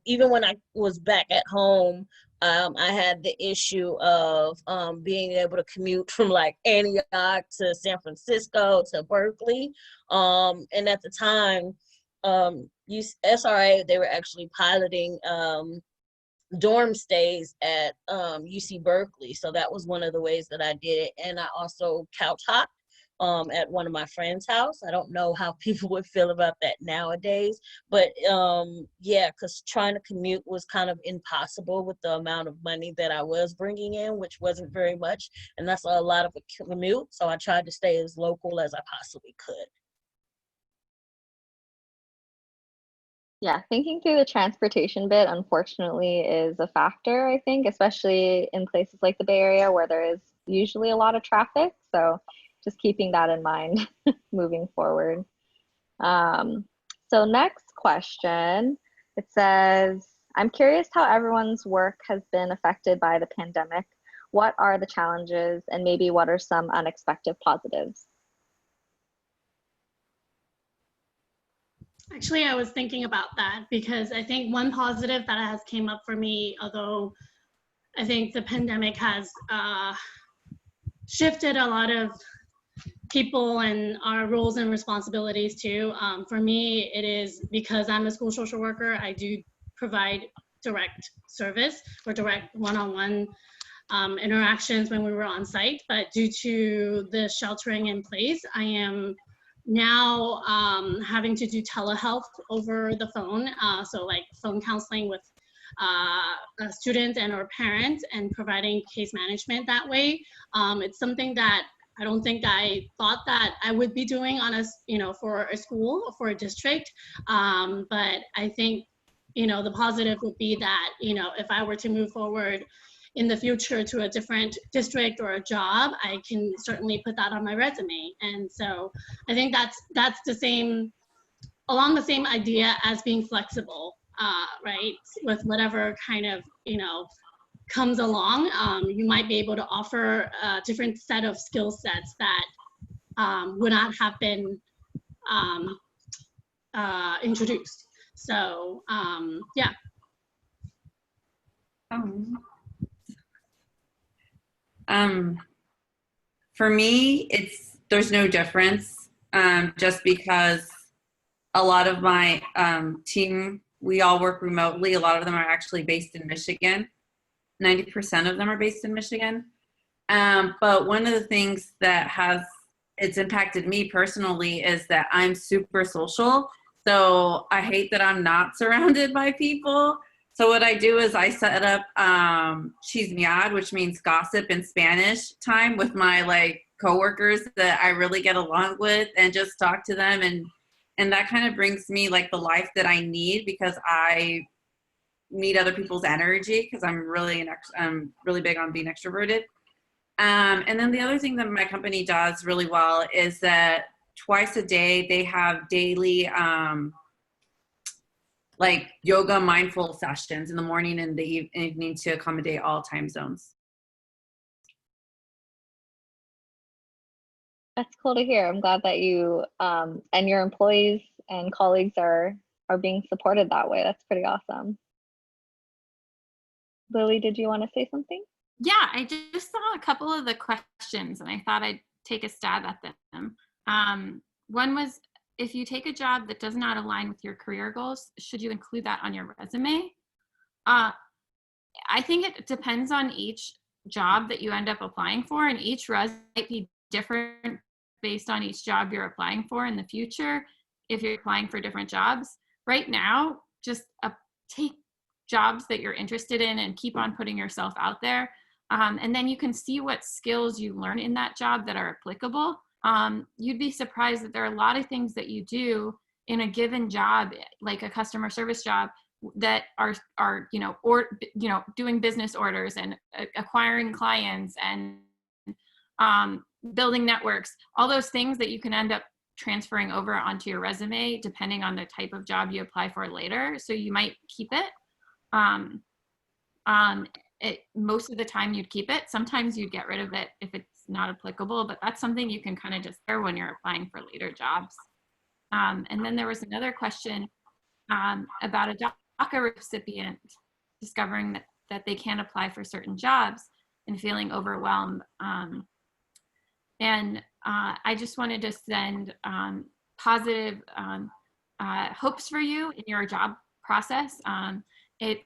even when I was back at home, I had the issue of being able to commute from like Antioch to San Francisco to Berkeley. And at the time, SRA, they were actually piloting dorm stays at UC Berkeley. So that was one of the ways that I did it. And I also couch hopped at one of my friends' house. I don't know how people would feel about that nowadays, but yeah, because trying to commute was kind of impossible with the amount of money that I was bringing in, which wasn't very much, and that's a lot of a commute. So I tried to stay as local as I possibly could. Yeah, thinking through the transportation bit, unfortunately, is a factor, I think, especially in places like the Bay Area where there is usually a lot of traffic. So just keeping that in mind moving forward. So next question, it says, I'm curious how everyone's work has been affected by the pandemic. What are the challenges and maybe what are some unexpected positives? Actually, I was thinking about that because I think one positive that has came up for me, although I think the pandemic has shifted a lot of people and our roles and responsibilities too. For me, it is because I'm a school social worker, I do provide direct service or direct one-on-one interactions when we were on site, but due to the sheltering in place, I am now having to do telehealth over the phone, so like phone counseling with students and or parents and providing case management that way. It's something that I don't think I thought that I would be doing on a, for a school or for a district, but I think, the positive would be that, if I were to move forward in the future to a different district or a job, I can certainly put that on my resume. And so I think that's the same, along the same idea as being flexible, right? With whatever kind of, comes along, you might be able to offer a different set of skill sets that would not have been introduced. So yeah. For me, there's no difference, just because a lot of my team, we all work remotely. A lot of them are actually based in Michigan. 90% of them are based in Michigan. But one of the things that it's impacted me personally is that I'm super social. So I hate that I'm not surrounded by people. So what I do is I set up chismear, which means gossip in Spanish, time with my coworkers that I really get along with, and just talk to them, and that kind of brings me the life that I need, because I need other people's energy, because I'm really big on being extroverted. And then the other thing that my company does really well is that twice a day they have daily yoga mindful sessions in the morning and the evening to accommodate all time zones. That's cool to hear. I'm glad that you and your employees and colleagues are being supported that way. That's pretty awesome. Lily, did you want to say something? Yeah, I just saw a couple of the questions and I thought I'd take a stab at them. One was, if you take a job that does not align with your career goals, should you include that on your resume? I think it depends on each job that you end up applying for, and each resume might be different based on each job you're applying for in the future if you're applying for different jobs. Right now, just take jobs that you're interested in and keep on putting yourself out there. And then you can see what skills you learn in that job that are applicable. You'd be surprised that there are a lot of things that you do in a given job, like a customer service job, that are doing business orders and acquiring clients and building networks, all those things that you can end up transferring over onto your resume depending on the type of job you apply for later. So you might keep it. Most of the time you'd keep it. Sometimes you'd get rid of it if it's not applicable, but that's something you can kind of just share when you're applying for later jobs. And then there was another question about a DACA recipient discovering that they can't apply for certain jobs and feeling overwhelmed. And I just wanted to send positive hopes for you in your job process. It's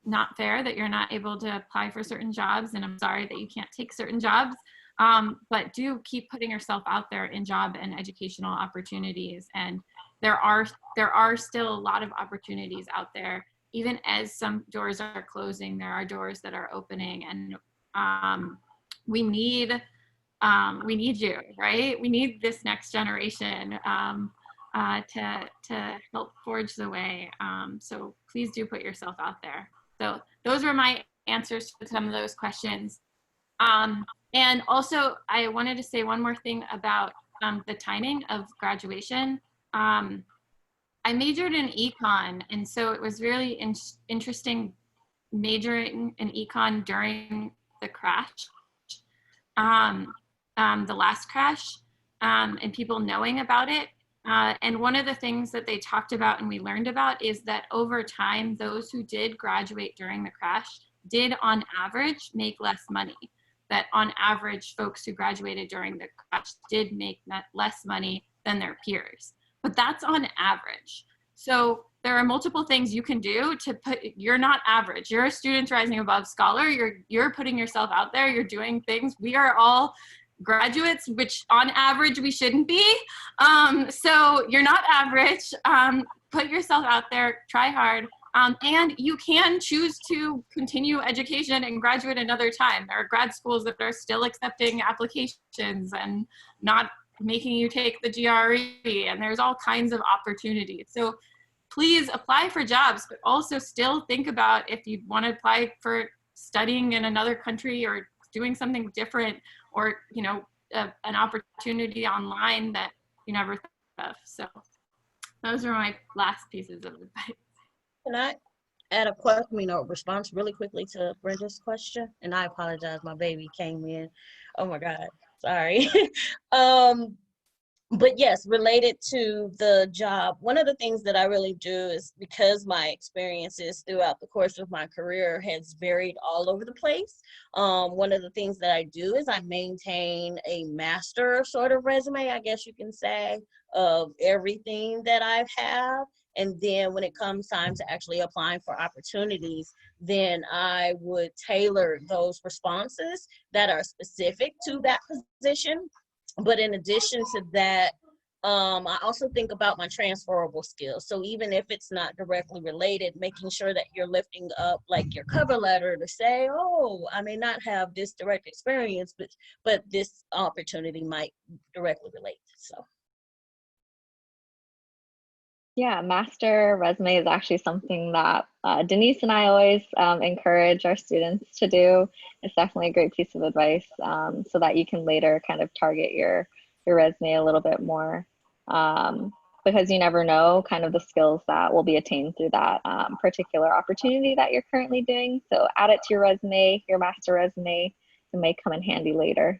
not fair that you're not able to apply for certain jobs, and I'm sorry that you can't take certain jobs, but do keep putting yourself out there in job and educational opportunities. And there are still a lot of opportunities out there. Even as some doors are closing, there are doors that are opening, and we need you, right? We need this next generation to help forge the way. So please do put yourself out there. So those were my answers to some of those questions. And also I wanted to say one more thing about the timing of graduation. I majored in econ, and so it was really interesting majoring in econ during the crash, the last crash, and people knowing about it. And one of the things that they talked about and we learned about is that over time, those who did graduate during the crash did on average make less money. That on average, folks who graduated during the crash did make less money than their peers. But that's on average. So there are multiple things you can do to you're not average. You're a Students Rising Above scholar. You're putting yourself out there. You're doing things. We are all graduates, which on average we shouldn't be. So you're not average. Put yourself out there, try hard. And you can choose to continue education and graduate another time. There are grad schools that are still accepting applications and not making you take the GRE, and there's all kinds of opportunities. So please apply for jobs, but also still think about if you want to apply for studying in another country or doing something different, or an opportunity online that you never thought of. So those are my last pieces of advice. Can I add a response really quickly to Brenda's question? And I apologize, my baby came in. Oh my God, sorry. but yes, related to the job, one of the things that I really do is, because my experiences throughout the course of my career has varied all over the place. One of the things that I do is I maintain a master sort of resume, I guess you can say, of everything that I've had. And then when it comes time to actually applying for opportunities, then I would tailor those responses that are specific to that position. But in addition to that, I also think about my transferable skills. So even if it's not directly related, making sure that you're lifting up like your cover letter to say, oh, I may not have this direct experience, but this opportunity might directly relate. So. Yeah, master resume is actually something that Denise and I always encourage our students to do. It's definitely a great piece of advice, so that you can later kind of target your resume a little bit more, because you never know kind of the skills that will be attained through that particular opportunity that you're currently doing. So add it to your resume, your master resume. It may come in handy later.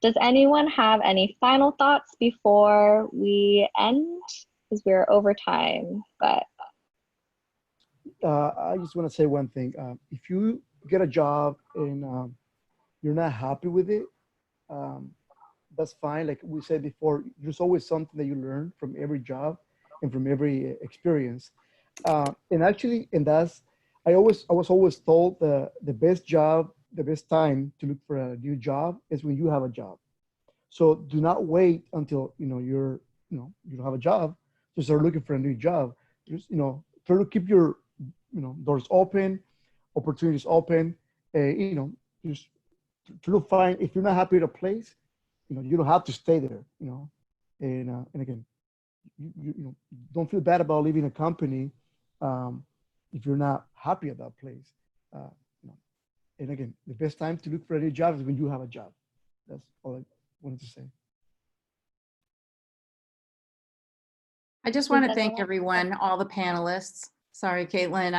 Does anyone have any final thoughts before we end? Because we're over time, but I just want to say one thing. If you get a job and you're not happy with it, that's fine. Like we said before, there's always something that you learn from every job and from every experience. And actually, and that's, I was always told the best job, the best time to look for a new job is when you have a job. So do not wait until you don't have a job to start looking for a new job. Just try to keep your doors open, opportunities open. Just try to find, if you're not happy at a place, you don't have to stay there. And again, you don't feel bad about leaving a company if you're not happy at that place. And again, the best time to look for a new job is when you have a job. That's all I wanted to say. I just want to thank everyone, all the panelists. Sorry, Kaitlyn.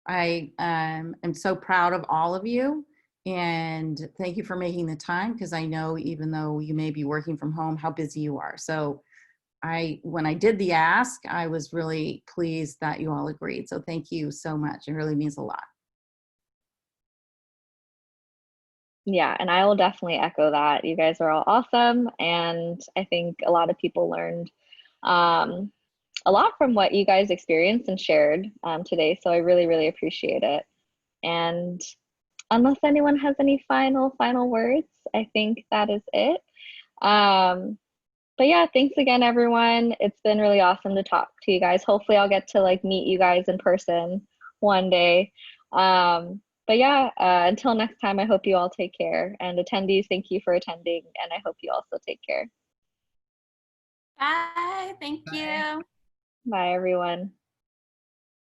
I am so proud of all of you, and thank you for making the time, because I know even though you may be working from home, how busy you are. So when I did the ask, I was really pleased that you all agreed. So thank you so much. It really means a lot. yeah, and I will definitely echo that. You guys are all awesome, and I think a lot of people learned a lot from what you guys experienced and shared today. So I really, really appreciate it. And unless anyone has any final words, I think that is it. But yeah, thanks again, everyone. It's been really awesome to talk to you guys. Hopefully I'll get to meet you guys in person one day. But yeah, until next time, I hope you all take care. And attendees, thank you for attending. And I hope you also take care. Bye. Thank you. Bye, everyone.